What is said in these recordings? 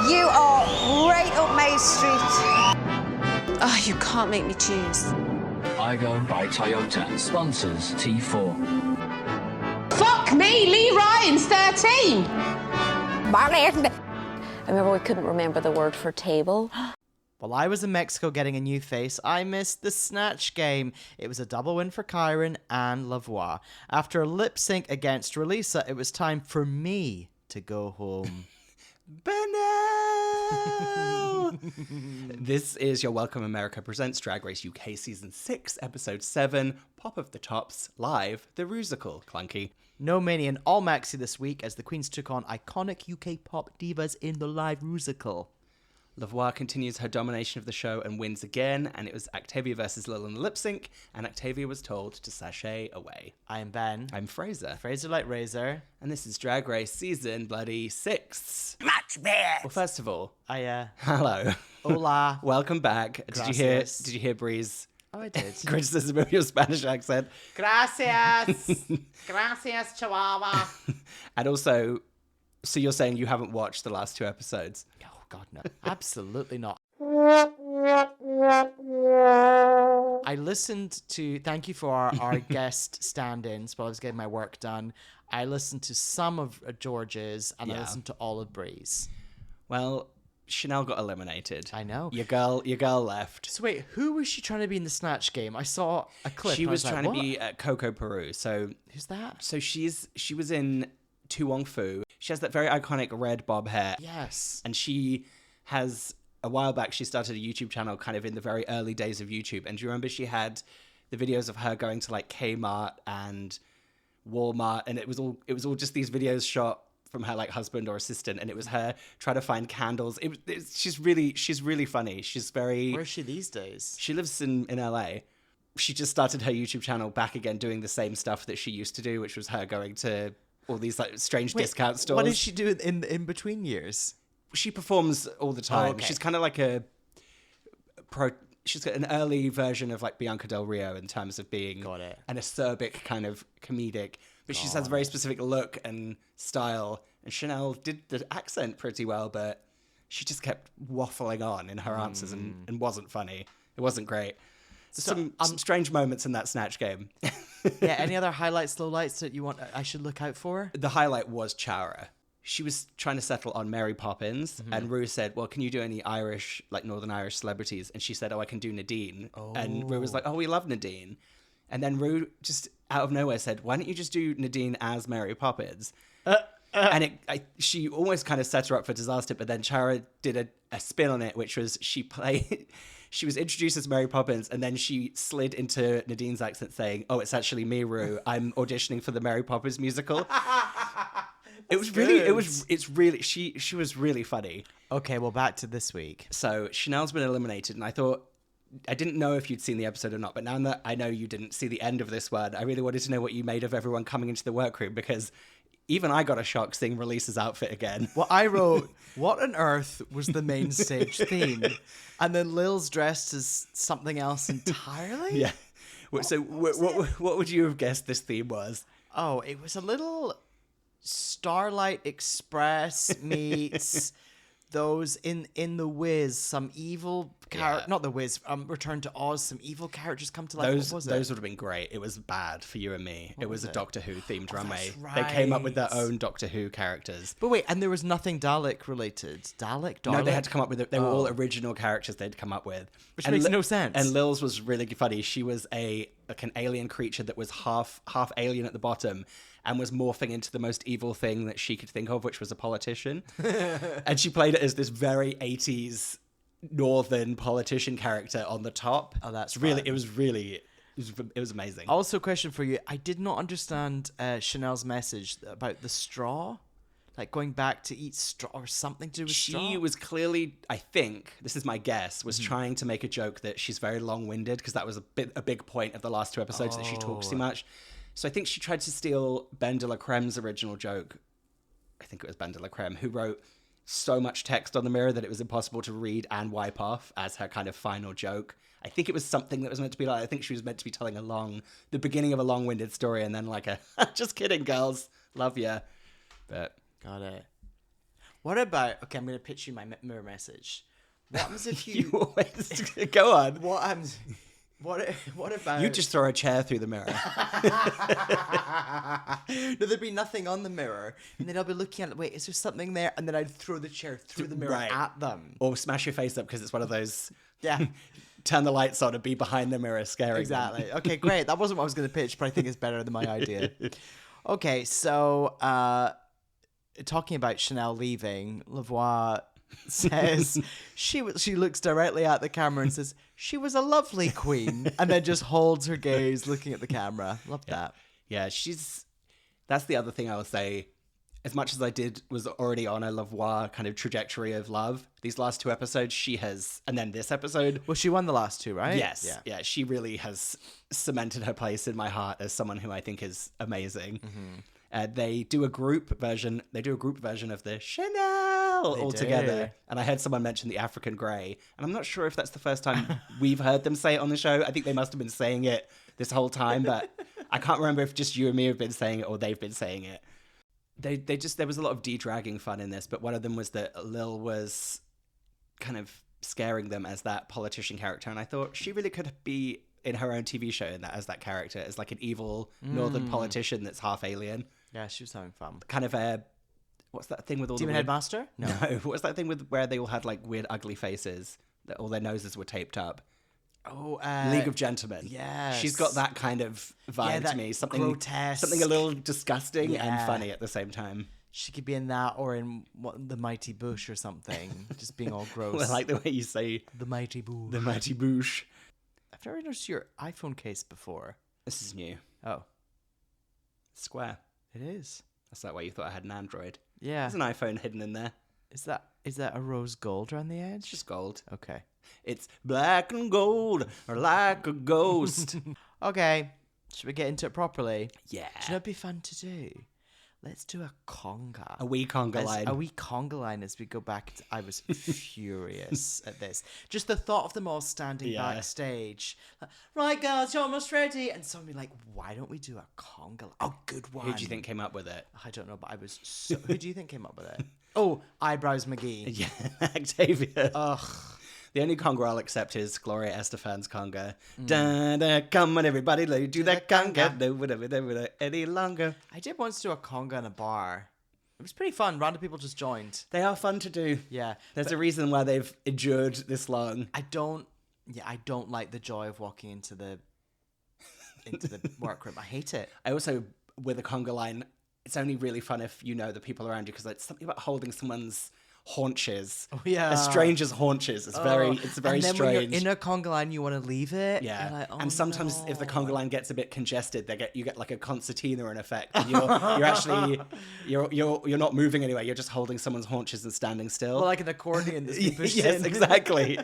You are right up my street. Oh, you can't make me choose. Igo by Toyota sponsors T4. Fuck me, Lee Ryan's 13. Marlene. I remember we couldn't remember the word for table. While I was in Mexico getting a new face, I missed the Snatch game. It was a double win for Kyron and Lavoie. After a lip sync against Relisa, it was time for me to go home. Beno! This is your Welcome America Presents Drag Race UK Season 6, Episode 7, Pop of the Tops, live, the Rusical, clunky. No Minnie and all Maxi this week as the Queens took on iconic UK pop divas in the live Rusical. Lavoie continues her domination of the show and wins again, and it was Octavia versus Lil in the lip sync, and Octavia was told to sashay away. I am Ben. I'm Fraser. Fraser like Razor. And this is Drag Race Season bloody 6. Much better. Well, first of all, Hello. Hola. Welcome back. Gracias. Did you hear Bree's Oh, I did. criticism of your Spanish accent? Gracias. Gracias, Chihuahua. And also, so you're saying you haven't watched the last 2 episodes? Oh, God, no. Absolutely not. I listened to, thank you for our guest stand-ins while I was getting my work done. I listened to some of George's and I listened to all of Bree's. Well, Chanel got eliminated. I know. Your girl left. So wait, who was she trying to be in the Snatch game? I saw a clip. She was trying to be Coco Peru. So who's that? So she was in Tu Wong Fu. She has that very iconic red bob hair. Yes. And she has, a while back, she started a YouTube channel kind of in the very early days of YouTube. And do you remember she had the videos of her going to like Kmart and Walmart, and it was all just these videos shot from her like husband or assistant, and it was her trying to find candles. She's really funny. She's very. Where is she these days? She lives in LA. She just started her YouTube channel back again, doing the same stuff that she used to do, which was her going to all these like strange discount stores. What did she do in between years? She performs all the time. Oh, okay. She's kind of like she's got an early version of like Bianca Del Rio in terms of being an acerbic kind of comedic, but she has a very specific look and style. And Chanel did the accent pretty well, but she just kept waffling on in her answers and wasn't funny. It wasn't great. Some strange moments in that Snatch game. Yeah. Any other highlights, lowlights that you want I should look out for? The highlight was Chara. She was trying to settle on Mary Poppins, and Rue said, well, can you do any Irish, like Northern Irish celebrities? And she said, oh, I can do Nadine. Oh. And Rue was like, oh, we love Nadine. And then Rue just out of nowhere said, why don't you just do Nadine as Mary Poppins? And she almost kind of set her up for disaster, but then Chara did a spin on it, which was she was introduced as Mary Poppins, and then she slid into Nadine's accent saying, oh, it's actually me, Rue. I'm auditioning for the Mary Poppins musical. She was really funny. Okay, well, back to this week. So Chanel's been eliminated, and I didn't know if you'd seen the episode or not, but now that I know you didn't see the end of this one, I really wanted to know what you made of everyone coming into the workroom, because even I got a shock seeing Release's outfit again. Well, I wrote, what on earth was the main stage theme? And then Lil's dressed as something else entirely? Yeah. So what would you have guessed this theme was? Oh, it was a little Starlight Express meets those in The Wiz, some evil character, not The Wiz, Return to Oz, some evil characters come to life. Those what was those it? would have been great. It was bad for you and me. It was a Doctor Who themed runway. Right. They came up with their own Doctor Who characters. But wait, and there was nothing Dalek related. Dalek? No, they had to come up with they were all original characters they'd come up with. Which makes no sense. And Lil's was really funny. She was an alien creature that was half alien at the bottom, and was morphing into the most evil thing that she could think of, which was a politician. And she played it as this very 80s northern politician character on the top. Oh, that's really, fun. it was amazing. Also, question for you. I did not understand Chanel's message about the straw. Like going back to eat straw or something to do with straw? She was clearly, I think, this is my guess, was trying to make a joke that she's very long-winded, because that was a big point of the last 2 episodes, that she talks too much. So I think she tried to steal Ben de la Creme's original joke. I think it was Ben de la Creme, who wrote so much text on the mirror that it was impossible to read and wipe off as her kind of final joke. I think it was something that was meant to be like, I think she was meant to be telling the beginning of a long-winded story, and then like just kidding, girls, love ya. But got it. What about? Okay, I'm going to pitch you my mirror message. What happens if You always go on. What happens? What about? You just throw a chair through the mirror. No, there'd be nothing on the mirror, and then I'll be looking at it. Wait, is there something there? And then I'd throw the chair through the mirror Right. at them. Or smash your face up because it's one of those. Yeah. Turn the lights on and be behind the mirror scaring Exactly. them. Okay, great. That wasn't what I was going to pitch, but I think it's better than my idea. Okay, so talking about Chanel leaving, Lavoie says she looks directly at the camera and says she was a lovely queen, and then just holds her gaze looking at the camera. Love that. Yeah, that's the other thing I would say. As much as was already on a Lavoie kind of trajectory of love, these last 2 episodes she has, and then this episode. Well, she won the last 2, right? Yes. Yeah, she really has cemented her place in my heart as someone who I think is amazing. Mm-hmm. They do a group version of the Chanel all together. And I heard someone mention the African Grey, and I'm not sure if that's the first time we've heard them say it on the show. I think they must have been saying it this whole time, but I can't remember if just you and me have been saying it or they've been saying it. There was a lot of de-dragging fun in this, but one of them was that Lil was kind of scaring them as that politician character, and I thought she really could be in her own TV show as that character, as like an evil northern politician that's half alien. Yeah, she was having fun. Kind of what's that thing with all Demon the weird... Headmaster? No, what's that thing with where they all had like weird ugly faces, that all their noses were taped up? Oh, League of Gentlemen. Yes. She's got that kind of vibe that to me. Something grotesque. something a little disgusting and Yeah. funny at the same time. She could be in that or in the Mighty Bush or something, just being all gross. I like the way you say the Mighty Bush. the mighty boosh. I've never noticed your iPhone case before. This is new. Oh, Square. it is. That's that way you thought I had an Android. Yeah. There's an iPhone hidden in there. Is that a rose gold around the edge? It's just gold. Okay. It's black and gold, or like a ghost. Okay. Should we get into it properly? Yeah. Do you know what'd be fun to do? Let's do a conga. A wee conga line. A wee conga line as we go back. I was furious at this. Just the thought of them all standing backstage. Right, girls, you're almost ready. And someone be like, why don't we do a conga line? Oh, good one. Who do you think came up with it? I don't know, but I was so... Who do you think came up with it? Oh, Eyebrows McGee. Yeah, Octavia. Ugh. The only conga I'll accept is Gloria Estefan's conga. Da, da, come on, everybody, let do that conga. No, whatever, any longer. I did once do a conga in a bar. It was pretty fun. Random people just joined. They are fun to do. Yeah. There's a reason why they've endured this long. I don't like the joy of walking into the workroom. I hate it. I also, with a conga line, it's only really fun if you know the people around you, because it's something about holding someone's haunches. Oh, yeah. A stranger's haunches. It's very and then strange. when you're in a conga line, you want to leave it. Yeah, You're like, oh, and sometimes no. if the conga line gets a bit congested, you get like a concertina in effect. And you're actually you're not moving anywhere. You're just holding someone's haunches and standing still. Well, like an accordion that's been pushed Yes, in. exactly.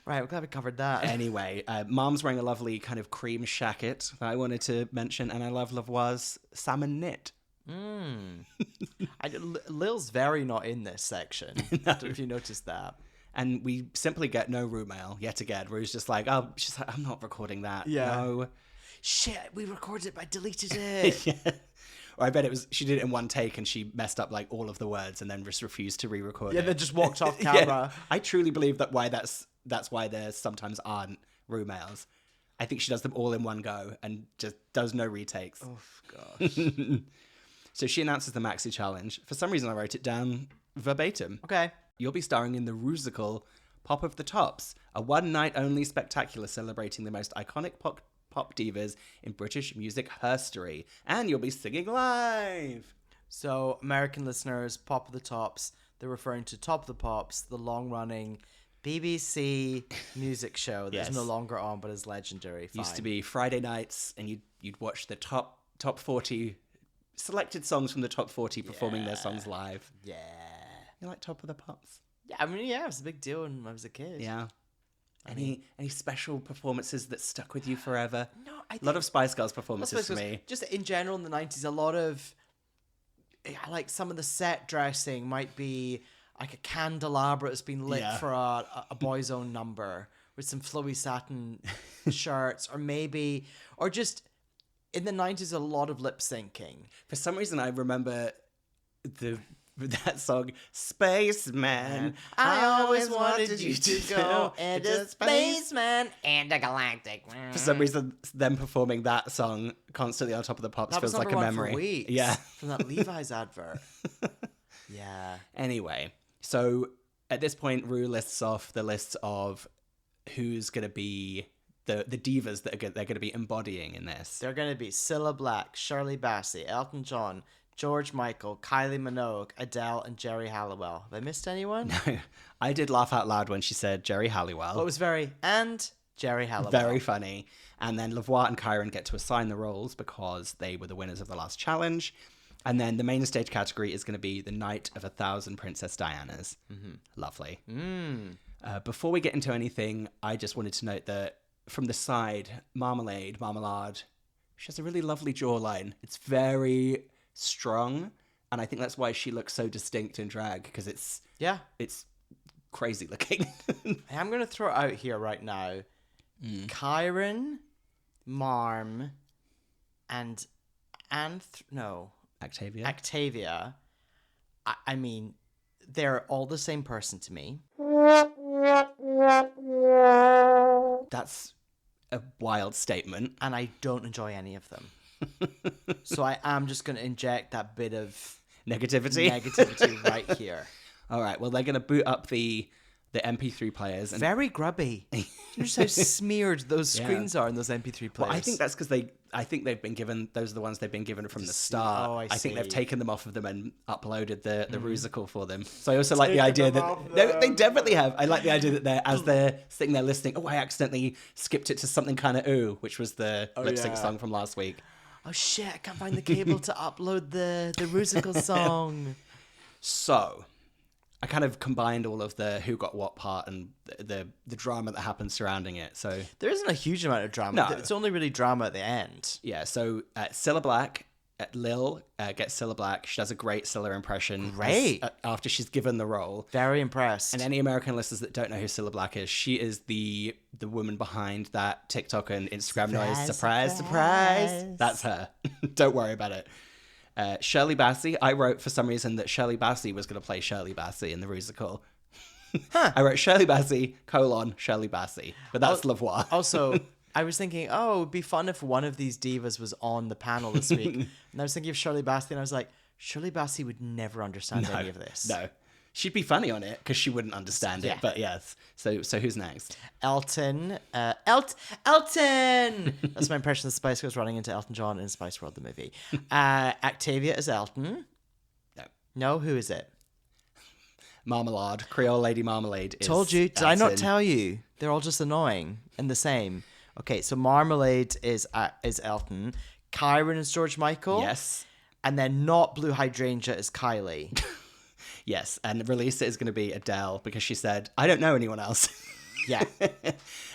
Right, we're glad we covered that. Anyway, Mom's wearing a lovely kind of cream shacket that I wanted to mention, and I love Lavoie's salmon knit. Lil's very not in this section. I don't know if you noticed that. And we simply get no room mail yet again. Rue's just like, she's like, I'm not recording that. Yeah. No. Shit, we recorded it, but I deleted it. Yeah. Or I bet she did it in one take and she messed up like all of the words and then just refused to re-record it. Yeah, then just walked off camera. I truly believe that's why there sometimes aren't room mails. I think she does them all in one go and just does no retakes. Oh, gosh. So she announces the Maxi Challenge. For some reason, I wrote it down verbatim. Okay. You'll be starring in the Rusical Pop of the Tops, a one-night-only spectacular celebrating the most iconic pop divas in British music history. And you'll be singing live. So, American listeners, Pop of the Tops, they're referring to Top of the Pops, the long-running BBC music show that's Yes. no longer on but is legendary. Fine. Used to be Friday nights, and you'd watch the top 40 selected songs from the top 40 performing their songs live. Yeah. You like Top of the Pops? Yeah, I mean, yeah, it was a big deal when I was a kid. Yeah. Any special performances that stuck with you forever? No, A lot of Spice Girls performances for me. Just in general in the 90s, a lot of, like, some of the set dressing might be like a candelabra that's been lit for a Boy's Own number with some flowy satin shirts, or just in the 90s, a lot of lip syncing. For some reason, I remember the that song, Spaceman. I always wanted you to go into spaceman and a galactic. For some reason, them performing that song constantly on top of the pops That was feels like a number one memory. for weeks. Yeah. From that Levi's advert. Yeah. Anyway, so at this point, Rue lists off the lists of who's going to be the divas that they're going to be embodying in this. They're going to be Cilla Black, Shirley Bassey, Elton John, George Michael, Kylie Minogue, Adele, and Jerry Halliwell. Have I missed anyone? I did laugh out loud when she said Jerry Halliwell. Well, it was and Jerry Halliwell. Very funny. And then Lavoie and Kyron get to assign the roles because they were the winners of the last challenge. And then the main stage category is going to be the Night of 1,000 Princess Dianas. Mm-hmm. Lovely. Before we get into anything, I just wanted to note that from the side, Marmalade, she has a really lovely jawline. It's very strong, and I think that's why she looks so distinct in drag, because it's crazy looking. I'm going to throw it out here right now. Kyron, Marm, and Octavia. I mean, they're all the same person to me. That's a wild statement. And I don't enjoy any of them. So I am just going to inject that bit of negativity right here. All right, well, they're going to boot up the MP3 players. And very grubby. Just how smeared those screens are in those MP3 players. Well, I think that's because they've been given, those are the ones they've been given from the start. Oh, I think they've see. taken them off of them and uploaded the Rusical for them. So I also like the idea that they definitely have. I like the idea that as they're sitting there listening, I accidentally skipped it to something kind of ooh, which was the lip sync song from last week. Oh shit, I can't find the cable to upload the Rusical song. So I kind of combined all of the who got what part and the drama that happened surrounding it. So there isn't a huge amount of drama. No. It's only really drama at the end. Yeah, so Cilla Black, Lil gets Cilla Black. She does a great Cilla impression. Great. After she's given the role. Very impressed. And any American listeners that don't know who Cilla Black is, she is the woman behind that TikTok and Instagram noise. Surprise. That's her. Don't worry about it. Shirley Bassey, I wrote for some reason that Shirley Bassey was going to play Shirley Bassey in the Rusical. I wrote Shirley Bassey, Shirley Bassey. But that's Lavoie. Also, I was thinking, it would be fun if one of these divas was on the panel this week. And I was thinking of Shirley Bassey, and I was like, Shirley Bassey would never understand any of this. No. She'd be funny on it because she wouldn't understand it. But yes. So who's next? Elton. Elton! That's my impression of the Spice Girls running into Elton John in Spice World, the movie. Octavia is Elton. No, who is it? Marmalade. Creole Lady Marmalade is Told you. Did Elton. I not tell you? They're all just annoying and the same. Okay, so Marmalade is Elton. Kyron is George Michael. Yes. And then not Blue Hydrangea is Kylie. Yes, and release it is going to be Adele because she said, I don't know anyone else. Yeah.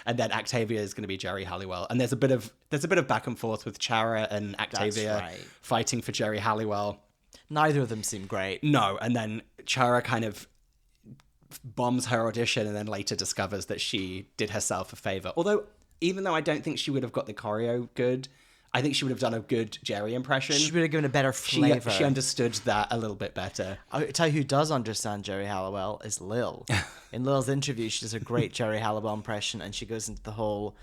And then Octavia is going to be Jerry Halliwell. And there's a bit of back and forth with Chara and Octavia fighting for Jerry Halliwell. Neither of them seem great. No, and then Chara kind of bombs her audition and then later discovers that she did herself a favor. Although, even though I don't think she would have got the choreo good, I think she would have done a good Jerry impression. She would have given a better flavor. She understood that a little bit better. I'll tell you who does understand Jerry Halliwell is Lil. In Lil's interview, she does a great Jerry Halliwell impression, and she goes into the whole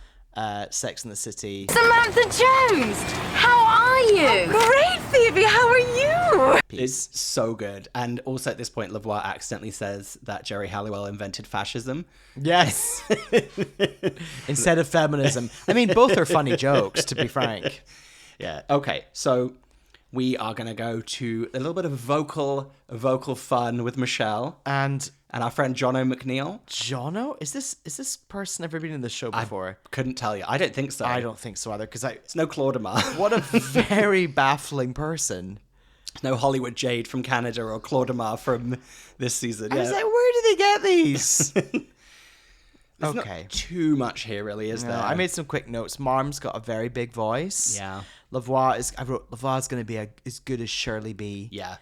Sex and the City. Samantha Jones, how are you? Great, Phoebe, how are you? It's so good. And also at this point, Lavoie accidentally says that Jerry Halliwell invented fascism. Yes. Instead of feminism. I mean, both are funny jokes, to be frank. Yeah. Okay, so we are going to go to a little bit of vocal fun with Michelle. And our friend Jono McNeil. Jono? Is this person ever been in the show before? I couldn't tell you. I don't think so. I don't think so either, because it's no Claudemar. What a very baffling person. No Hollywood Jade from Canada or Claudemar from this season. I was like, where do they get these? There's not too much here, really, is there? I made some quick notes. Marm's got a very big voice. Yeah. I wrote Lavoie's going to be as good as Shirley B. Yeah.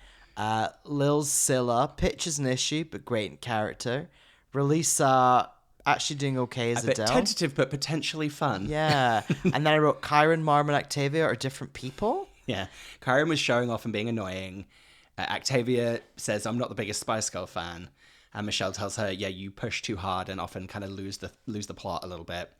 Lil's Cilla, pitch is an issue, but great in character. Relisa, actually doing okay as Adele. A bit tentative, but potentially fun. Yeah. And then I wrote Kyron, Marm, and Octavia are different people. Yeah. Kyron was showing off and being annoying. Octavia says, I'm not the biggest Spice Girl fan. And Michelle tells her, yeah, you push too hard and often kind of lose the plot a little bit.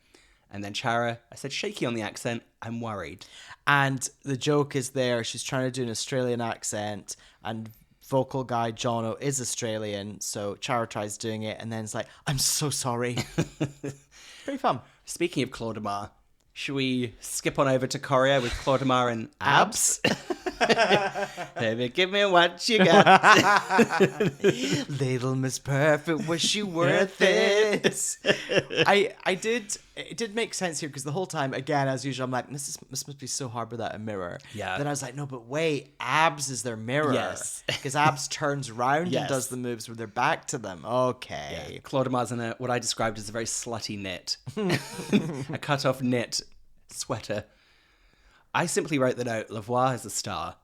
And then Chara, I said shaky on the accent. I'm worried. And the joke is there. She's trying to do an Australian accent, and vocal guy Jono is Australian. So Chara tries doing it, and then it's like, I'm so sorry. Pretty fun. Speaking of Claudemar, should we skip on over to Choreo with Claudemar and Abs? Baby, give me what you got. Little Miss Perfect, was she worth it? It did make sense here because the whole time, again, as usual, I'm like, this must be so hard without a mirror. Yeah. Then I was like, no, but wait, Abs is their mirror. Yes. Because Abs turns around Yes. and does the moves with their back to them. Okay. Claudemar's in what I described as a very slutty knit. A cut-off knit sweater. I simply wrote the note, Lavoie is a star.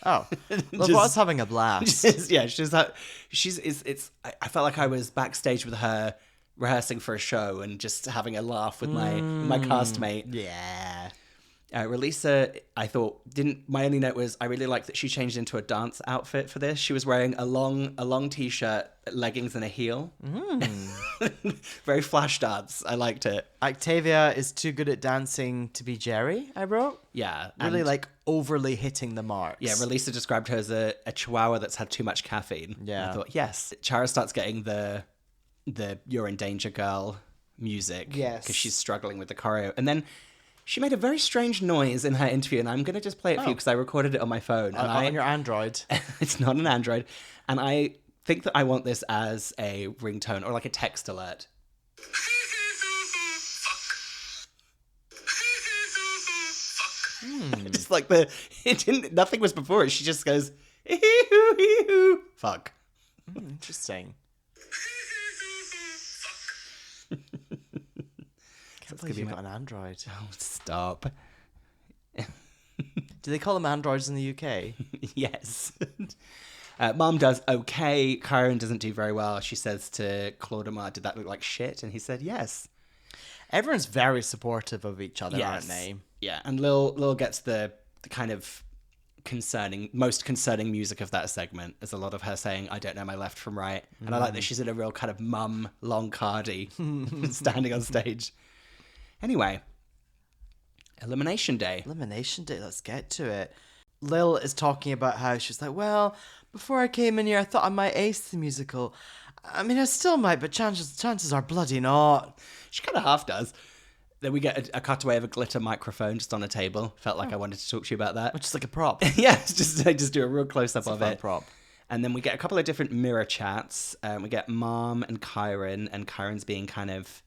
Oh, Lavoie's having a blast. I felt like I was backstage with her rehearsing for a show and just having a laugh with my castmate. Yeah. Relisa, I thought, my only note was I really liked that she changed into a dance outfit for this. She was wearing a long t-shirt, leggings, and a heel. Very flash dance. I liked it. Octavia is too good at dancing to be Jerry, I wrote. Yeah. Really and- like overly hitting the marks. Yeah, Relisa described her as a chihuahua that's had too much caffeine. Yeah. I thought, yes. Chara starts getting the You're in Danger Girl music. Yes. Because she's struggling with the choreo. And then she made a very strange noise in her interview, and I'm going to just play it for you because I recorded it on my phone. And On your Android. It's not an Android. And I think that I want this as a ringtone or like a text alert. Just like nothing was before it. She just goes, fuck. Interesting. Can't believe you've got an Android. Oh, stop. Do they call them Androids in the UK? Yes. Mom does okay. Karen doesn't do very well. She says to Claudemar, did that look like shit? And he said, yes. Everyone's very supportive of each other, Yes. aren't they? Yeah, and Lil gets the kind of most concerning music of that segment. There's a lot of her saying, I don't know my left from right. And I like that she's in a real kind of mum long cardi standing on stage. Anyway, Elimination Day. Elimination Day, let's get to it. Lil is talking about how she's like, well, before I came in here, I thought I might ace the musical. I mean, I still might, but chances are bloody not. She kind of half does. Then we get a cutaway of a glitter microphone just on a table. Felt like I wanted to talk to you about that. Which is like a prop. Yeah, they just do a real close-up of Fun it. prop. And then we get a couple of different mirror chats. We get Mom and Kyron's being kind of,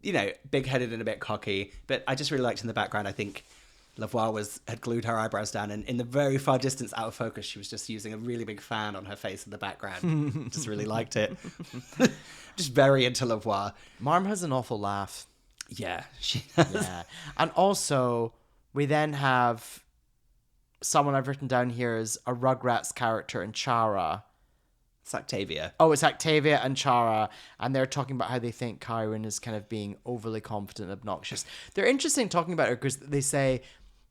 big-headed and a bit cocky. But I just really liked in the background, I think Lavoie had glued her eyebrows down, and in the very far distance, out of focus, she was just using a really big fan on her face in the background. Just really liked it. Just very into Lavoie. Marm has an awful laugh. Yeah, she does. Yeah. And also, we then have someone I've written down here as a Rugrats character in Chara. It's Octavia. Oh, it's Octavia and Chara, and they're talking about how they think Kyron is kind of being overly confident and obnoxious. They're interesting talking about her because they say,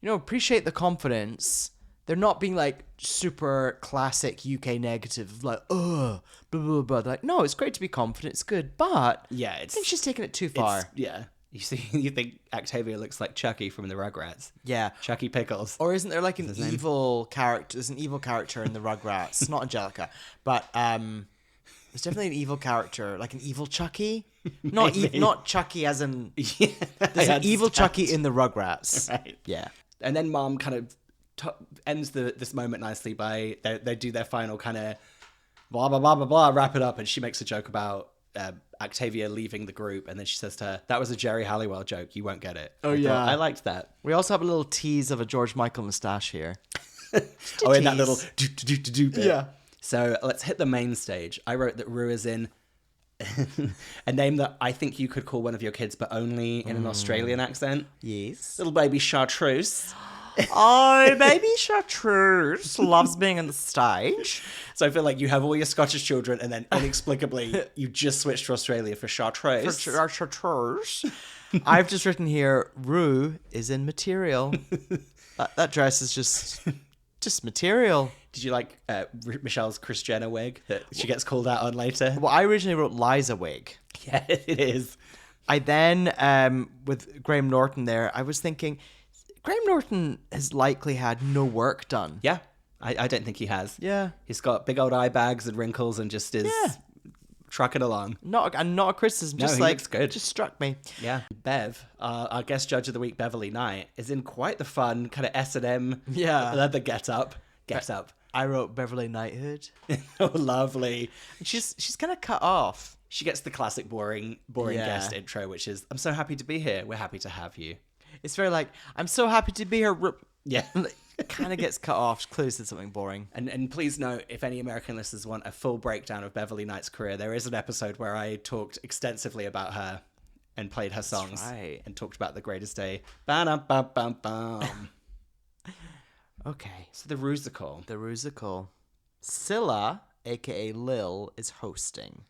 appreciate the confidence. They're not being like super classic UK negative, like, blah, blah, blah. They're like, no, it's great to be confident, it's good, but Yeah, I think she's taking it too far. Yeah. You think Octavia looks like Chucky from the Rugrats. Yeah. Chucky Pickles. Or isn't there like an evil character? There's an evil character in the Rugrats. Not Angelica, but there's definitely an evil character, like an evil Chucky. Not Chucky as in. Yeah, There's an evil Chucky in the Rugrats. Right. Yeah. And then Mom kind of ends this moment nicely by they do their final kind of blah, blah, blah, blah, blah, wrap it up. And she makes a joke about Octavia leaving the group. And then she says to her, that was a Jerry Halliwell joke. You won't get it. I liked that. We also have a little tease of a George Michael moustache here. In that little do bit. Yeah. So let's hit the main stage. I wrote that Rue is in a name that I think you could call one of your kids, but only in an Australian accent. Yes. Little baby Chartreuse. Oh, baby Chartreuse loves being on the stage. So I feel like you have all your Scottish children, and then inexplicably you just switched to Australia for Chartreuse. Chartreuse. I've just written here, Rue is in Material. That dress is just just material. Did you like Michelle's Kris Jenner wig that she gets called out on later? Well, I originally wrote Liza wig. Yeah, it is. I then, with Graham Norton there, I was thinking, Graham Norton has likely had no work done. Yeah, I don't think he has. Yeah. He's got big old eye bags and wrinkles and just is trucking along. Not a criticism, No, just he like, looks good. just struck me. Yeah. Bev, our guest judge of the week, Beverly Knight, is in quite the fun kind of S&M leather get-up. I wrote Beverly Knighthood. Oh, lovely. She's kind of cut off. She gets the classic boring guest intro, which is, I'm so happy to be here. We're happy to have you. It's very like, I'm so happy to be here. Yeah. It kind of gets cut off. Clearly said something boring. And please note, if any American listeners want a full breakdown of Beverly Knight's career, there is an episode where I talked extensively about her and played her songs. right. And talked about The Greatest Day. Ba-dum-bum-bum-bum. Okay. So the Rusical. The Rusical. Scylla, a.k.a. Lil, is hosting.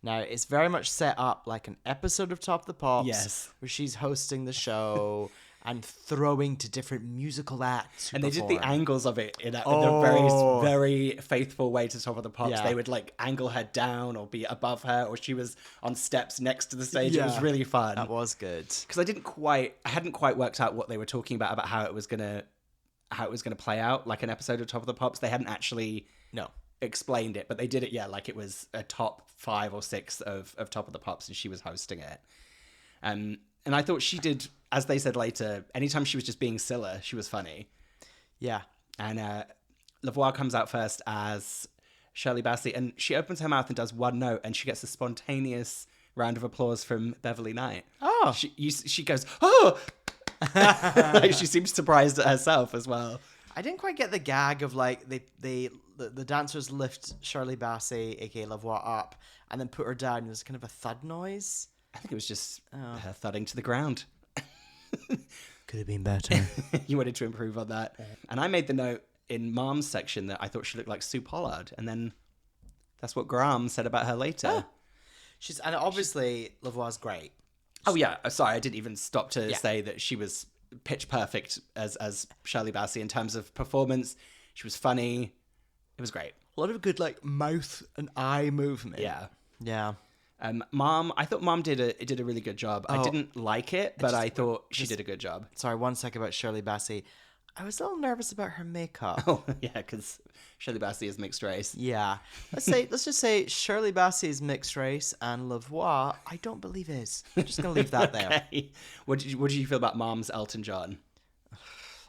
Now, it's very much set up like an episode of Top of the Pops. Yes. Where she's hosting the show and throwing to different musical acts. And they did the perform. angles of it in a very, very faithful way to Top of the Pops. Yeah. They would like angle her down or be above her, or she was on steps next to the stage. It was really fun. That was good. Because I hadn't quite worked out what they were talking about how it was gonna play out, like an episode of Top of the Pops. They hadn't actually explained it, but they did it, like it was a top 5 or 6 of Top of the Pops, and she was hosting it. And I thought she did, as they said later, anytime she was just being Scylla, she was funny. Yeah. And Lavoie comes out first as Shirley Bassey, and she opens her mouth and does one note, and she gets a spontaneous round of applause from Beverly Knight. Oh. She goes, oh! Like, she seems surprised at herself as well. I didn't quite get the gag of like the dancers lift Shirley Bassey, aka Lavoie, up and then put her down. It was kind of a thud noise. I think it was just her thudding to the ground. Could have been better. You wanted to improve on that. And I made the note in Mom's section that I thought she looked like Sue Pollard, and then that's what Graham said about her later. And obviously Lavoie's great. Oh yeah, sorry, I didn't even stop to say that she was pitch perfect as Shirley Bassey in terms of performance. She was funny. It was great. A lot of good like mouth and eye movement. Yeah. Yeah. Mom, I thought Mom did a really good job. I didn't like it, but I thought she just- did a good job. Sorry, one second about Shirley Bassey. I was a little nervous about her makeup. Oh yeah, because Shirley Bassey is mixed race. Yeah. Let's just say Shirley Bassey is mixed race and Lavoie, I don't believe is. I'm just gonna leave that there. Okay. What did you feel about Mom's Elton John?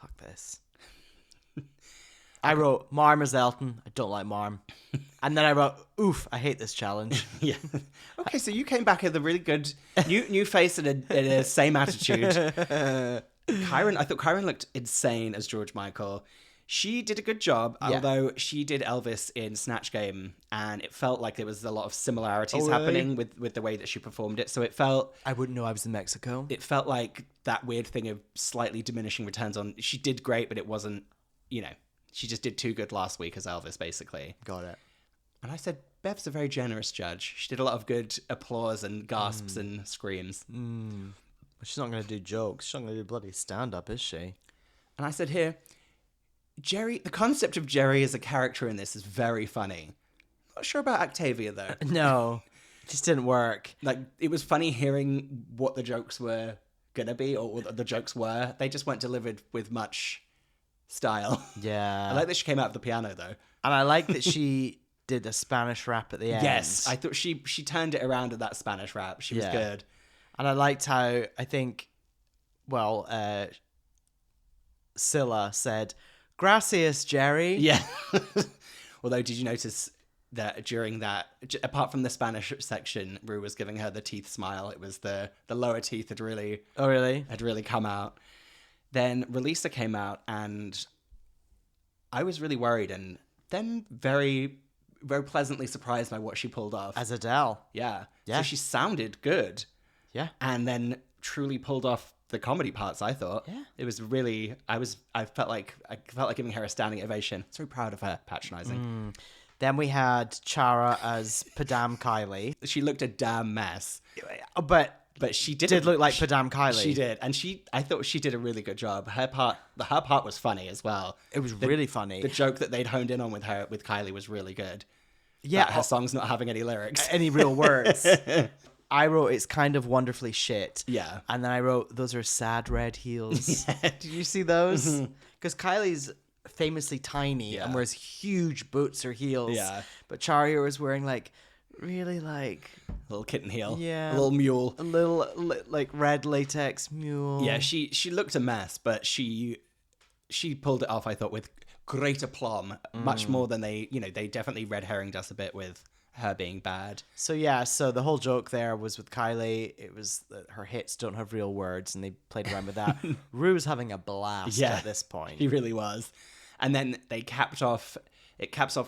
Fuck this. I wrote Marm is Elton. I don't like Marm. And then I wrote, oof, I hate this challenge. Yeah. Okay, so you came back with a really good new face and a same attitude. I thought Kyron looked insane as George Michael. She did a good job, although she did Elvis in Snatch Game, and it felt like there was a lot of similarities happening with the way that she performed it. So it felt... I wouldn't know I was in Mexico. It felt like that weird thing of slightly diminishing returns on... She did great, but it wasn't, she just did too good last week as Elvis, basically. Got it. And I said, Bev's a very generous judge. She did a lot of good applause and gasps and screams. She's not going to do jokes. She's not going to do bloody stand-up, is she? And I said here, Jerry, the concept of Jerry as a character in this is very funny. Not sure about Octavia, though. No, it just didn't work. Like, it was funny hearing what the jokes were going to be, or what the jokes were. They just weren't delivered with much style. Yeah. I like that she came out of the piano, though. And I like that she did a Spanish rap at the end. Yes, I thought she turned it around at that Spanish rap. She was good. And I liked how, I think, Scylla said, gracias, Jerry. Yeah. Although, did you notice that during that, apart from the Spanish section, Rue was giving her the teeth smile. It was the lower teeth had really... Oh, really? Had really come out. Then Relisa came out, and I was really worried, and then very, very pleasantly surprised by what she pulled off. As Adele. Yeah. Yeah. So she sounded good. Yeah. And then truly pulled off the comedy parts, I thought. Yeah. It was really, I felt like giving her a standing ovation. So proud of her, patronizing. Then we had Chara as Padam Kylie. She looked a damn mess. But But she did look like Padam Kylie. She did, and I thought she did a really good job. Her part was funny as well. It was really funny. The joke that they'd honed in on with Kylie was really good. Yeah, That her song's not having any lyrics, any real words. I wrote it's kind of wonderfully shit. Yeah. And then I wrote those are sad red heels. Did you see those? Because Kylie's famously tiny and wears huge boots or heels. Yeah. But Charia was wearing like really like little kitten heel, yeah, a little mule, a little like red latex mule. Yeah, she looked a mess, but she pulled it off. I thought with great aplomb, much more than they definitely red herringed us a bit with her being bad. So yeah, so the whole joke there was with Kylie. It was that her hits don't have real words, and they played around with that. Rue's having a blast at this point. He really was. And then it caps off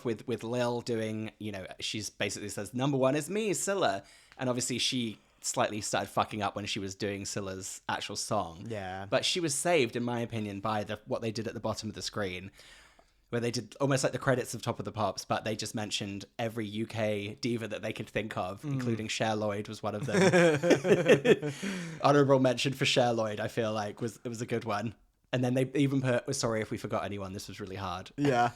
with Lil doing, she's basically says, number one is me, Scylla. And obviously she slightly started fucking up when she was doing Scylla's actual song. Yeah. But she was saved, in my opinion, by what they did at the bottom of the screen, where they did almost like the credits of Top of the Pops, but they just mentioned every UK diva that they could think of, including Cher Lloyd was one of them. Honourable mention for Cher Lloyd, I feel like, it was a good one. And then they even put, we're sorry if we forgot anyone, this was really hard. Yeah.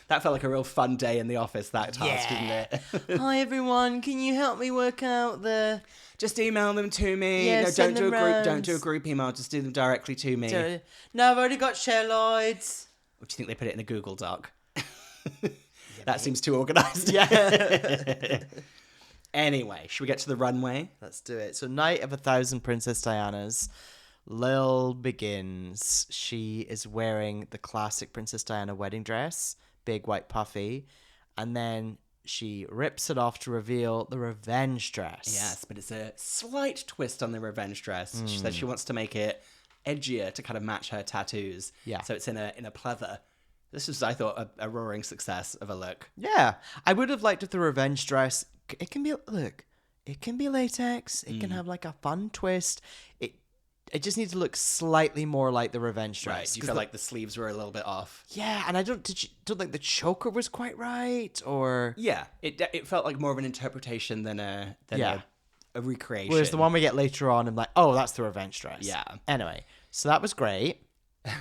That felt like a real fun day in the office, that task, didn't it? Hi everyone, can you help me work out the... Just email them to me. Yeah, No, send them don't do a group email, just do them directly to me. No, I've already got Cher Lloyd's. Or do you think they put it in a Google Doc? That seems too organised. Yeah. Anyway, should we get to the runway? Let's do it. So Night of 1,000 Princess Dianas. Lil begins. She is wearing the classic Princess Diana wedding dress, big white puffy, and then she rips it off to reveal the revenge dress. Yes, but it's a slight twist on the revenge dress. She said she wants to make it edgier to kind of match her tattoos. Yeah. So it's in a pleather. This was, I thought, a roaring success of a look. Yeah. I would have liked if the revenge dress, it can be latex. It can have like a fun twist. It just needs to look slightly more like the revenge dress. Right, you feel like the sleeves were a little bit off. Yeah, and I don't think the choker was quite right, or... Yeah, it felt like more of an interpretation than a recreation. Whereas the one we get later on, I'm like, oh, that's the revenge dress. Yeah. Anyway, so that was great.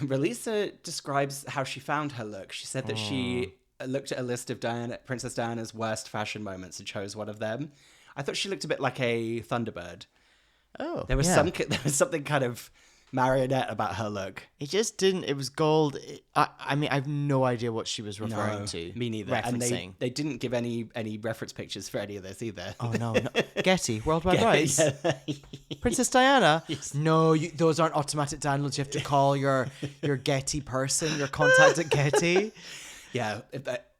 Relisa describes how she found her look. She said that she looked at a list of Princess Diana's worst fashion moments and chose one of them. I thought she looked a bit like a Thunderbird. Oh, There was something kind of marionette about her look. It just didn't. It was gold. I mean, I have no idea what she was referring to. Me neither. Referencing. And they didn't give any reference pictures for any of this either. Oh no. Getty, Worldwide Rights. Yeah. Princess Diana. Yes. No, those aren't automatic downloads. You have to call your Getty person, your contact at Getty. Yeah,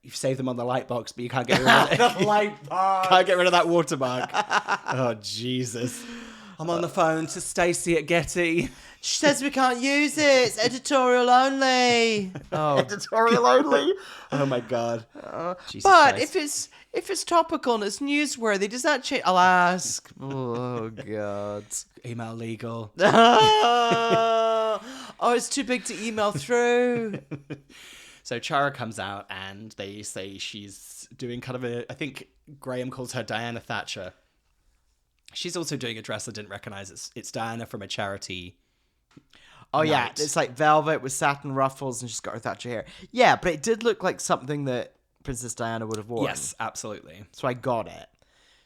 you save them on the lightbox, but you can't get rid of it. The lightbox. Can't get rid of that watermark. Oh Jesus. I'm on the phone to Stacey at Getty. She says we can't use it. It's editorial only. Oh, Editorial only. Oh my God. Jesus but Christ. if it's topical and it's newsworthy, does that change? I'll ask. Oh God. Email legal. Oh, it's too big to email through. So Chara comes out and they say she's doing kind of I think Graham calls her Diana Thatcher. She's also doing a dress I didn't recognize. It's Diana from a charity. Oh yeah, night. it's like velvet with satin ruffles and she's got her Thatcher hair. Yeah, but it did look like something that Princess Diana would have worn. Yes, absolutely. So I got it.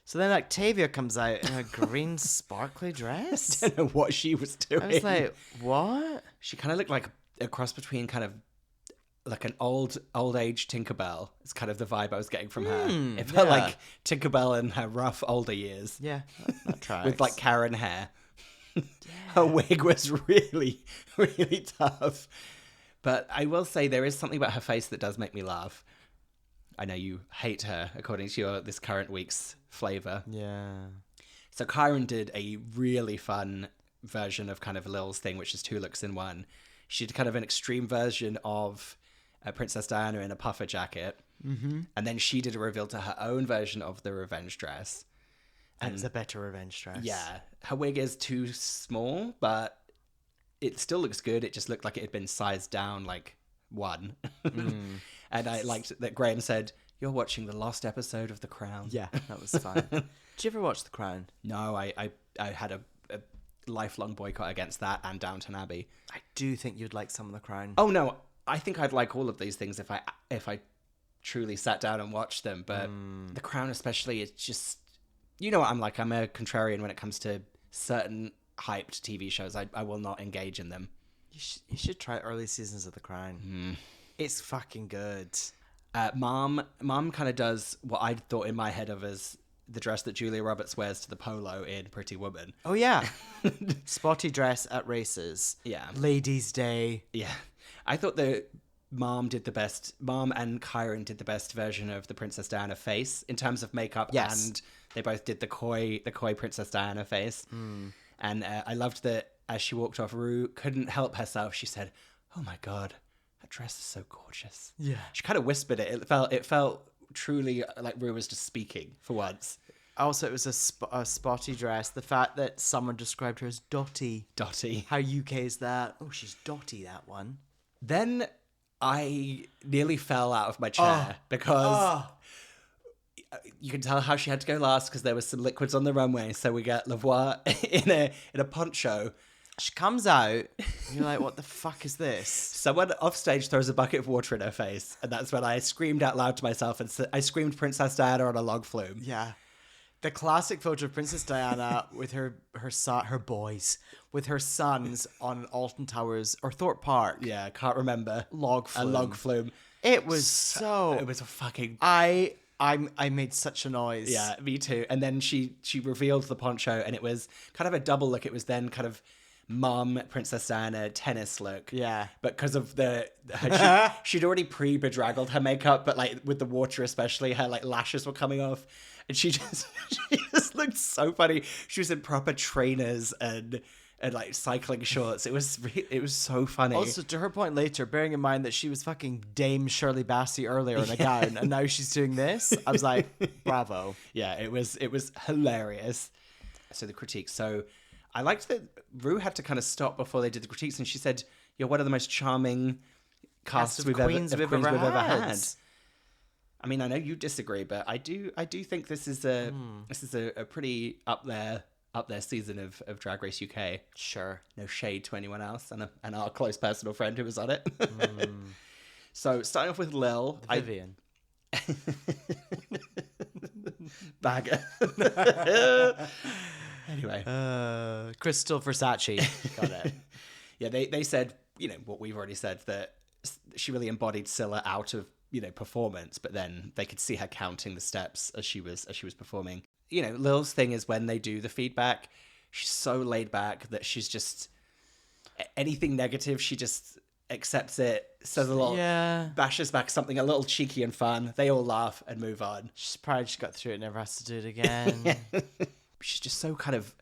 So then Octavia comes out in a green sparkly dress. I don't know what she was doing. I was like, what? She kind of looked like a cross between kind of like an old age Tinkerbell. It's kind of the vibe I was getting from her. It felt like Tinkerbell in her rough older years. Yeah, that tracks. With like Karen hair. Her wig was really, really tough. But I will say there is something about her face that does make me laugh. I know you hate her, according to this current week's flavour. Yeah. So Kyron did a really fun version of kind of Lil's thing, which is 2 looks in one. She did kind of an extreme version of Princess Diana in a puffer jacket. Mm-hmm. And then she did a reveal to her own version of the revenge dress. And it's a better revenge dress. Yeah. Her wig is too small, but it still looks good. It just looked like it had been sized down like 1. And I liked that Graham said, You're watching the lost episode of The Crown. Yeah, that was fun. Did you ever watch The Crown? No, I had a lifelong boycott against that and Downton Abbey. I do think you'd like some of The Crown. Oh no, I think I'd like all of these things if I truly sat down and watched them. But The Crown especially, it's just, you know what I'm like. I'm a contrarian when it comes to certain hyped TV shows. I will not engage in them. You should try early seasons of The Crown. It's fucking good. Mom kind of does what I thought in my head of as the dress that Julia Roberts wears to the polo in Pretty Woman. Oh yeah, spotty dress at races. Yeah. Ladies' Day. Yeah. I thought that Mom and Kyron did the best version of the Princess Diana face in terms of makeup. Yes. And they both did the coy Princess Diana face. And I loved that as she walked off, Rue couldn't help herself. She said, "Oh my God, that dress is so gorgeous." Yeah. She kind of whispered it. It felt truly like Rue was just speaking for once. Also, it was a spotty dress. The fact that someone described her as Dotty. Dotty. How UK is that? Oh, she's Dotty, that one. Then I nearly fell out of my chair because you can tell how she had to go last because there was some liquids on the runway. So we get Lavoie in a poncho. She comes out, and you're like, what the fuck is this? Someone off stage throws a bucket of water in her face, and that's when I screamed out loud to myself and I screamed Princess Diana on a log flume. Yeah. The classic photo of Princess Diana with her sons on Alton Towers or Thorpe Park. Yeah, I can't remember. Log A flume. log flume. It was so... It was a fucking... I made such a noise. Yeah, me too. And then she revealed the poncho, and it was kind of a double look. It was then kind of Mom Princess Diana tennis look. Yeah. But because of she'd already bedraggled her makeup, but like with the water especially, her like lashes were coming off, and she just looked so funny. She was in proper trainers and like cycling shorts. It was so funny. Also, to her point later, bearing in mind that she was fucking Dame Shirley Bassey earlier in a gown, and now she's doing this, I was like, bravo. Yeah, it was hilarious. So the critiques. So I liked that Rue had to kind of stop before they did the critiques, and she said, "You're one of the most charming casts we've ever had." I mean, I know you disagree, but I do think this is a pretty up there season of Drag Race UK. Sure. No shade to anyone else, and our close personal friend who was on it. So starting off with Lil, Vivian. Bagger. Anyway. Crystal Versace. Got it. Yeah, they said, what we've already said, that she really embodied Scylla out of, performance, but then they could see her counting the steps as she was performing. Lil's thing is when they do the feedback, she's so laid back that she's just anything negative, she just accepts it, says a little, bashes back something a little cheeky and fun. They all laugh and move on. She's proud she got through it, never has to do it again. She's just so kind of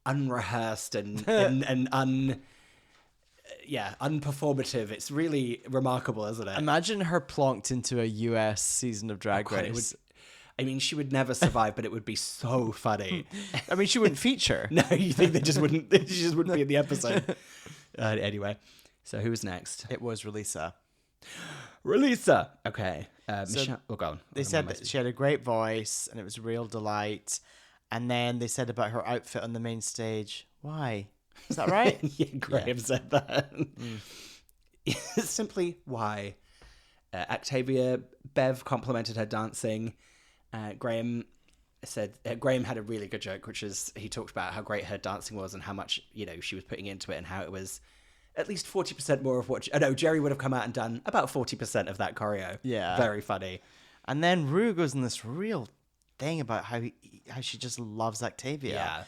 unrehearsed and unperformative. It's really remarkable, isn't it? Imagine her plonked into a US season of Drag Race. She would never survive, but it would be so funny. I mean, she wouldn't feature. No, you think she just wouldn't be in the episode. Anyway, so who was next? It was Relisa. Relisa. Okay. So Michelle, go on. They said that she had a great voice and it was a real delight. And then they said about her outfit on the main stage. Why? Is that right? Yeah, Graham said that. Simply, why? Octavia, Bev complimented her dancing. Graham said Graham had a really good joke, which is he talked about how great her dancing was and how much she was putting into it, and how it was at least 40% more of what Jerry would have come out and done about 40% of that choreo. Yeah, very funny. And then Rue goes in this real thing about how she just loves Octavia. Yeah,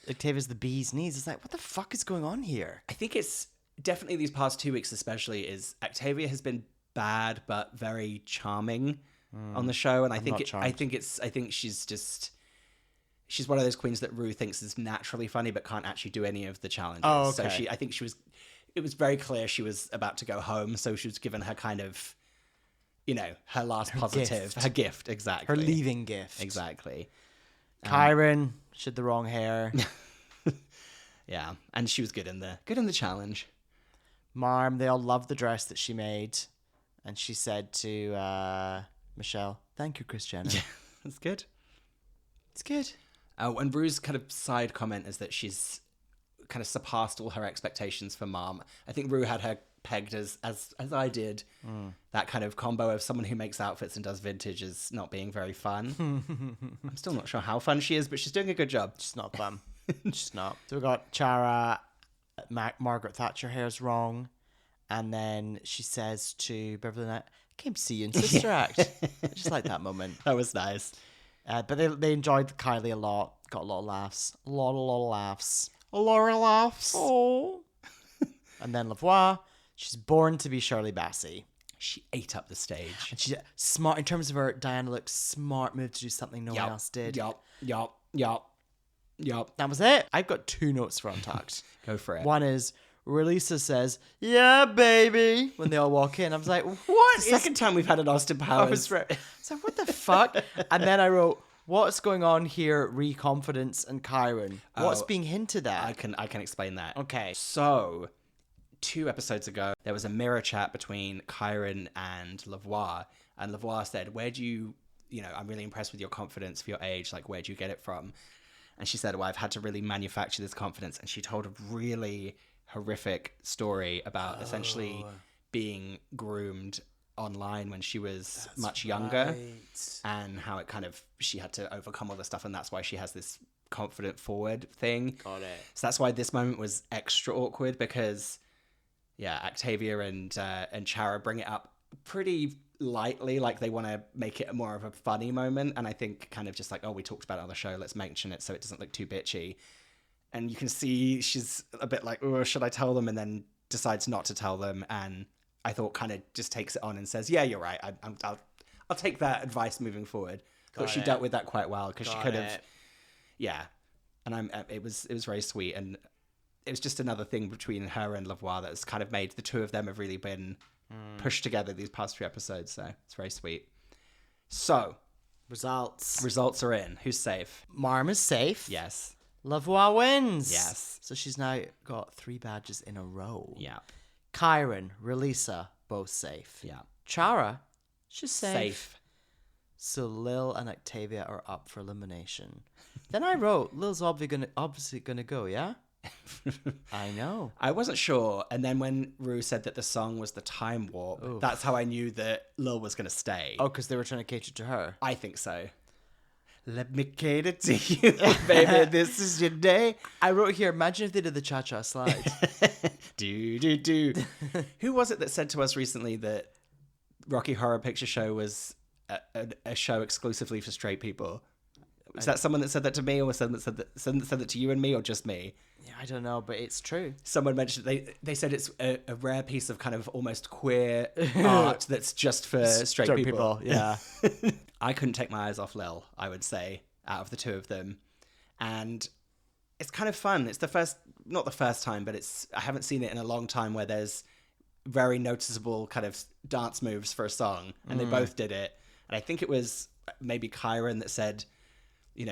Octavia's the bee's knees. It's like, what the fuck is going on here? I think it's definitely these past 2 weeks especially is Octavia has been bad but very charming on the show, and I think she's one of those queens that Rue thinks is naturally funny but can't actually do any of the challenges. Oh, okay. So it was very clear she was about to go home, so she was given her kind of her last positive, her gift, exactly, her leaving gift, exactly. Kyron, she had the wrong hair. Yeah, and she was good in the challenge. Marm, they all loved the dress that she made, and she said to Michelle. Thank you, Kris Jenner. It's good. It's good. And Rue's kind of side comment is that she's kind of surpassed all her expectations for Mom. I think Rue had her pegged as I did. That kind of combo of someone who makes outfits and does vintage is not being very fun. I'm still not sure how fun she is, but she's doing a good job. She's not fun. She's not. So we got Chara, Margaret Thatcher hair's wrong. And then she says to Beverly Knight, I came to see you in Sister Act. I just like that moment. That was nice. But they enjoyed Kylie a lot. Got a lot of laughs. A lot of laughs. Laura laughs. Oh. And then Lavoie, she's born to be Shirley Bassey. She ate up the stage. And she's smart in terms of her Diana looks smart move to do something no one else did. Yup. That was it. I've got 2 notes for Untucked. Go for it. One is Relisa says, "Yeah, baby," when they all walk in. I was like, what? The second time we've had an Austin Powers. So what the fuck? And then I wrote, what's going on here, Confidence and Kyron? What's being hinted at? I can explain that. Okay. So, 2 episodes ago, there was a mirror chat between Kyron and Lavoie. And Lavoie said, where do you, I'm really impressed with your confidence for your age. Like, where do you get it from? And she said, well, I've had to really manufacture this confidence. And she told a really horrific story about essentially being groomed online when she was much younger, and how it kind of, she had to overcome all the stuff, and that's why she has this confident forward thing. Got it. So that's why this moment was extra awkward, because Octavia and Chara bring it up pretty lightly, like they want to make it more of a funny moment, and I think kind of just like, oh, we talked about it on the show, let's mention it so it doesn't look too bitchy. And you can see she's a bit like, oh, should I tell them? And then decides not to tell them. And I thought kind of just takes it on and says, yeah, you're right. I'll take that advice moving forward. I thought she dealt with that quite well, because she could have, And it was very sweet. And it was just another thing between her and Lavoie that's kind of made the two of them have really been pushed together these past 3 episodes. So it's very sweet. So results are in. Who's safe? Marm is safe. Yes. Lavoie wins. Yes. So she's now got 3 badges in a row. Yeah. Kyron, Relisa, both safe. Yeah. Chara, she's safe. Safe. So Lil and Octavia are up for elimination. Then I wrote, Lil's obviously gonna go, yeah? I know. I wasn't sure. And then when Rue said that the song was the Time Warp, that's how I knew that Lil was going to stay. Oh, because they were trying to cater to her. I think so. Let me cater to you, baby. This is your day. I wrote here, imagine if they did the cha-cha slide. do. Who was it that said to us recently that Rocky Horror Picture Show was a show exclusively for straight people? Was that someone that said that to me, or someone that said that to you and me, or just me? Yeah, I don't know, but it's true. Someone mentioned they said it's a rare piece of kind of almost queer art that's just for straight people. Yeah. I couldn't take my eyes off Lil, I would say, out of the 2 of them. And it's kind of fun. It's not the first time, but I haven't seen it in a long time where there's very noticeable kind of dance moves for a song, and they both did it. And I think it was maybe Kyron that said,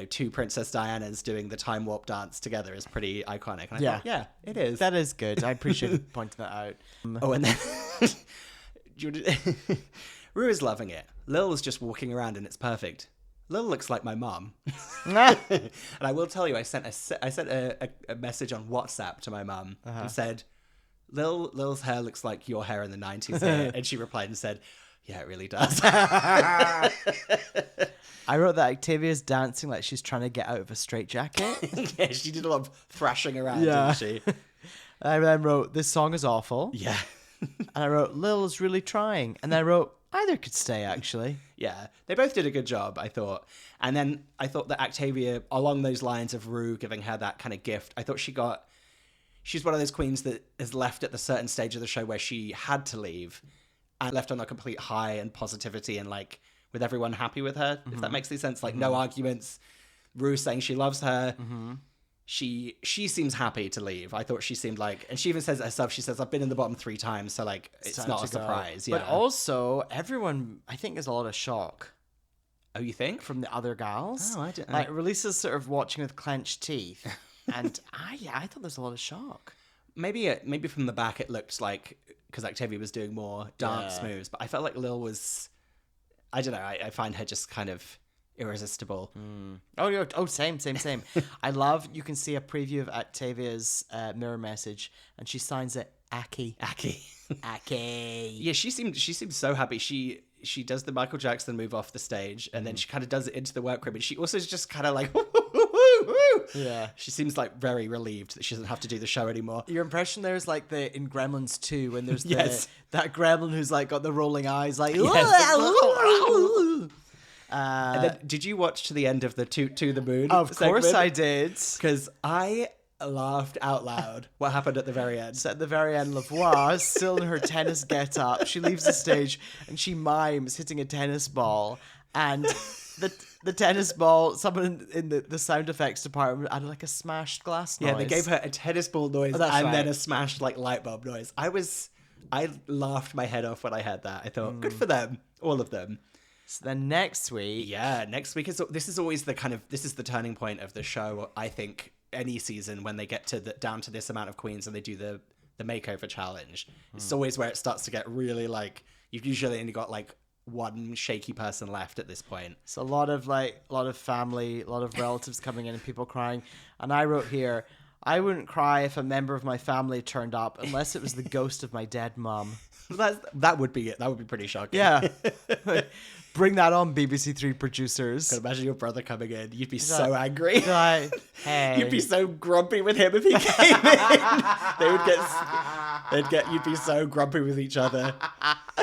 2 Princess Dianas doing the Time Warp dance together is pretty iconic. And I thought, it is. That is good. I appreciate you pointing that out. Oh, and then Rue is loving it. Lil is just walking around and it's perfect. Lil looks like my mum. And I will tell you, I sent a message on WhatsApp to my mum and said, Lil's hair looks like your hair in the 90s here. And she replied and said, yeah, it really does. I wrote that Octavia's dancing like she's trying to get out of a straitjacket. Yeah, she did a lot of thrashing around, didn't she? I then wrote, this song is awful. Yeah. And I wrote, Lil is really trying. And then I wrote, either could stay, actually. Yeah, they both did a good job, I thought. And then I thought that Octavia, along those lines of Rue giving her that kind of gift, I thought she's one of those queens that is left at the certain stage of the show where she had to leave and left on a complete high and positivity and like with everyone happy with her, if that makes any sense. Like no arguments. Rue saying she loves her. She seems happy to leave. I thought she seemed like, and she even says it herself, she says, I've been in the bottom 3 times, so like it's not a surprise. Yeah. But also, everyone, I think, there's a lot of shock. Oh, you think? From the other gals. Oh, I didn't. Like, Releasa's sort of watching with clenched teeth. And I thought there's a lot of shock. Maybe from the back it looked like, because Octavia was doing more dance moves, but I felt like Lil was I don't know. I find her just kind of irresistible. Oh, same. I love, you can see a preview of Octavia's mirror message, and she signs it Aki. Aki. Yeah, she seems so happy. She does the Michael Jackson move off the stage, and then she kind of does it into the workroom, and she also is just kind of like, woo, woo, woo, woo. Yeah. She seems like very relieved that she doesn't have to do the show anymore. Your impression there is like in Gremlins 2 when there's Yes. that gremlin who's like got the rolling eyes, like. And then, did you watch to the end of the To the Moon? Of course I did. Because I laughed out loud. What happened at the very end? So at the very end, Lavoie, still in her tennis get-up, she leaves the stage and she mimes hitting a tennis ball, and the tennis ball, someone in the sound effects department added like a smashed glass noise. Yeah, they gave her a tennis ball noise Oh, that's and right. then a smashed like light bulb noise. I laughed my head off when I heard that. I thought, good for them, all of them. So then next week... Yeah, next week this is always the turning point of the show, I think, any season when they get to down to this amount of queens and they do the makeover challenge. It's always where it starts to get really like, you've usually only got like one shaky person left at this point. It's a lot of family, a lot of relatives coming in and people crying. And I wrote here, I wouldn't cry if a member of my family turned up unless it was the ghost of my dead mum. That would be it. That would be pretty shocking. Yeah. Bring that on, BBC Three producers. Can imagine your brother coming in. You'd be so angry. Like, hey. You'd be so grumpy with him if he came in. You'd be so grumpy with each other.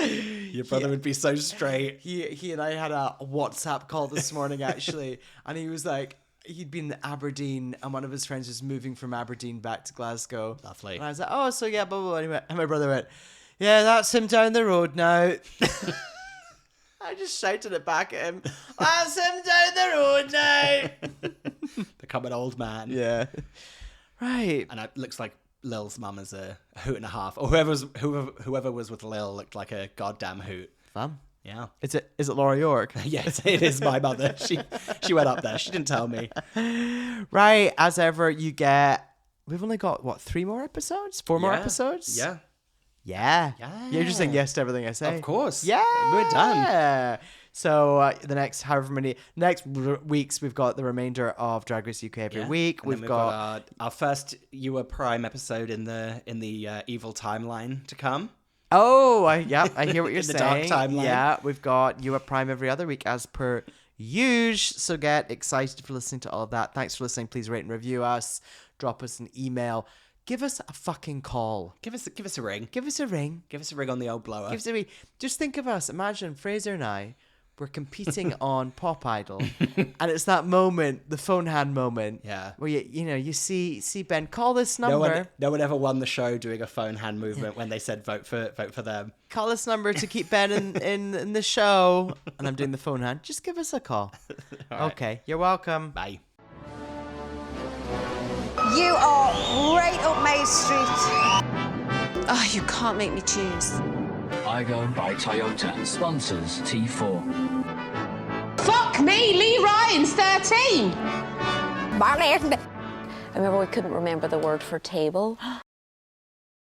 Your brother would be so straight. He and I had a WhatsApp call this morning, actually, and he was like, he'd been in Aberdeen, and one of his friends was moving from Aberdeen back to Glasgow. Lovely. And I was like, oh, so yeah, blah, blah, blah. And my brother went, yeah, that's him down the road now. I just shouted it back at him. That's him down the road now. Become an old man. Yeah. Right. And it looks like Lil's mum is a hoot and a half. Or whoever was with Lil looked like a goddamn hoot. Fun. Yeah. Is it Laura York? Yes, it is my mother. She went up there. She didn't tell me. Right. As ever, we've only got, what, 3 more episodes? 4 more episodes? Yeah. Yeah. You're just saying yes to everything I say. Of course. Yeah. We're done. So the next weeks, we've got the remainder of Drag Race UK every week. And then we've got our first UWA Prime episode in the evil timeline to come. Oh, I hear what you're In the saying. dark timeline. Yeah, we've got UWA Prime every other week as per usual. So get excited for listening to all of that. Thanks for listening. Please rate and review us. Drop us an email. Give us a fucking call. Give us a ring. Give us a ring. Give us a ring on the old blower. Give us a ring. Just think of us. Imagine Fraser and I were competing on Pop Idol, and it's that moment, the phone hand moment. Yeah. Where you see Ben, call this number. No one ever won the show doing a phone hand movement when they said vote for them. Call this number to keep Ben in the show. And I'm doing the phone hand. Just give us a call. Right. Okay. You're welcome. Bye. You are right up my street. Oh, you can't make me choose. Igo by Toyota sponsors T4. Fuck me, Lee Ryan's 13. Marley. I remember we couldn't remember the word for table.